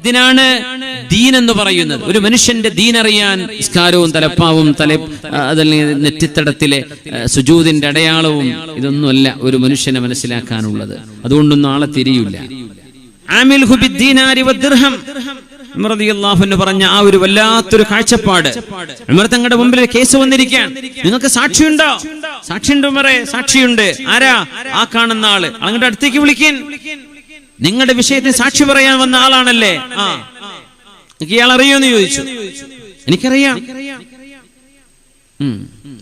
ഇതിനാണ് ദീൻ എന്ന് പറയുന്നത്. ഒരു മനുഷ്യന്റെ ദീൻ അറിയാൻ നിസ്കാരവും തലപ്പാവും അതല്ലെങ്കിൽ നെറ്റിത്തടത്തിലെ സുജൂദിന്റെ അടയാളവും ഇതൊന്നുമല്ല ഒരു മനുഷ്യനെ മനസ്സിലാക്കാനുള്ളത്. അതുകൊണ്ടൊന്നും ആളെ തിരിയില്ല. ആമിൽഹു ബിദ്ദീനാരി വദ്ദിർഹം ഉമർ റളിയല്ലാഹു അൻഹു പറഞ്ഞ ആ ഒരു വല്ലാത്തൊരു കാഴ്ചപ്പാട്. ഉമർ തങ്ങളുടെ മുമ്പിൽ കേസ് വന്നിരിക്കാൻ, നിങ്ങൾക്ക് സാക്ഷിയുണ്ടോ? സാക്ഷിയുണ്ട് ഉമറേ, സാക്ഷിയുണ്ട്. ആരാ? ആ കാണുന്ന ആള്. അങ്ങോട്ട് അടുത്തേക്ക് വിളിക്കാൻ. നിങ്ങളുടെ വിഷയത്തിൽ സാക്ഷി പറയാൻ വന്ന ആളാണല്ലേ? നിങ്ങൾക്ക് ഇയാൾ അറിയോന്ന് ചോദിച്ചു. എനിക്കറിയാം.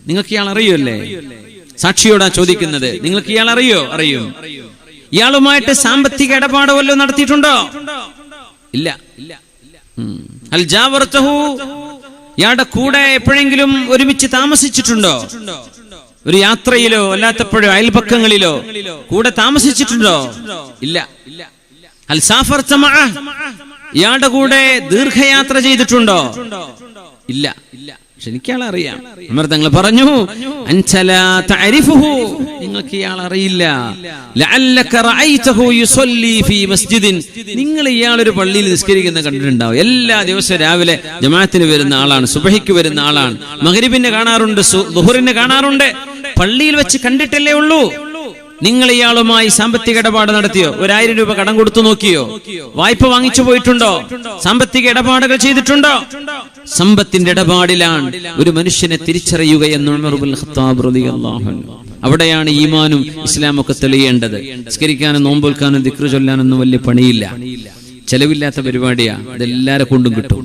നിങ്ങൾക്ക് ഇയാൾ അറിയുമല്ലേ? സാക്ഷിയോടാ ചോദിക്കുന്നത്. നിങ്ങൾക്ക് ഇയാൾ അറിയോ? അറിയും. ഇയാളുമായിട്ട് സാമ്പത്തിക ഇടപാട് വല്ലതും നടത്തിയിട്ടുണ്ടോ? ഇല്ല. അൽ ജാവർതഹു, ഇയാളുടെ കൂടെ എപ്പോഴെങ്കിലും ഒരുമിച്ച് താമസിച്ചിട്ടുണ്ടോ? ഒരു യാത്രയിലോ അല്ലാത്തപ്പോഴോ അയൽപക്കങ്ങളിലോ കൂടെ താമസിച്ചിട്ടുണ്ടോ? ഇല്ല. അൽ സാഫർത മഅഹ്, ഇയാളുടെ കൂടെ ദീർഘയാത്ര ചെയ്തിട്ടുണ്ടോ? ഇല്ല. പക്ഷെ എനിക്കയാളെ അറിയാം. ഉമർ തങ്ങൾ പറഞ്ഞു, അൻത ലാ തഅരിഫുഹു, നിങ്ങൾക്ക് ഇയാളെ അറിയില്ല. ലഅല്ലക റഅയ്തഹു യുസല്ലി ഫീ മസ്ജിദിൻ, നിങ്ങൾ ഇയാളൊരു പള്ളിയിൽ നിസ്കരിക്കുന്ന കണ്ടിട്ടുണ്ടാവും. എല്ലാ ദിവസവും രാവിലെ ജമാഅത്തിന് വരുന്ന ആളാണ്, സുബഹിക്ക് വരുന്ന ആളാണ്, മഗ്രിബിന് കാണാറുണ്ട്, ദുഹറിന് കാണാറുണ്ട്. പള്ളിയിൽ വെച്ച് കണ്ടിട്ടല്ലേ ഉള്ളൂ. നിങ്ങൾ ഇയാളുമായി സാമ്പത്തിക ഇടപാട് നടത്തിയോ? 1000 രൂപ കടം കൊടുത്തു നോക്കിയോ? വായ്പ വാങ്ങിച്ചു പോയിട്ടുണ്ടോ? സാമ്പത്തിക ഇടപാടുകൾ ചെയ്തിട്ടുണ്ടോ? സമ്പത്തിന്റെ ഇടപാടിലാണ് ഒരു മനുഷ്യനെ തിരിച്ചറിയുക എന്ന് ഉമർ ഇബ്നുൽ ഖത്താബ് റളിയല്ലാഹു അൻഹു. അവിടെയാണ് ഈമാനും ഇസ്ലാമൊക്കെ തെളിയേണ്ടത്. നിസ്കരിക്കാനും നോമ്പൊൽക്കാനും ദിക്ർ ചൊല്ലാനൊന്നും വലിയ പണിയില്ല, ചെലവില്ലാത്ത പരിപാടിയാ. അതെല്ലാരെ കൊണ്ടും കിട്ടും.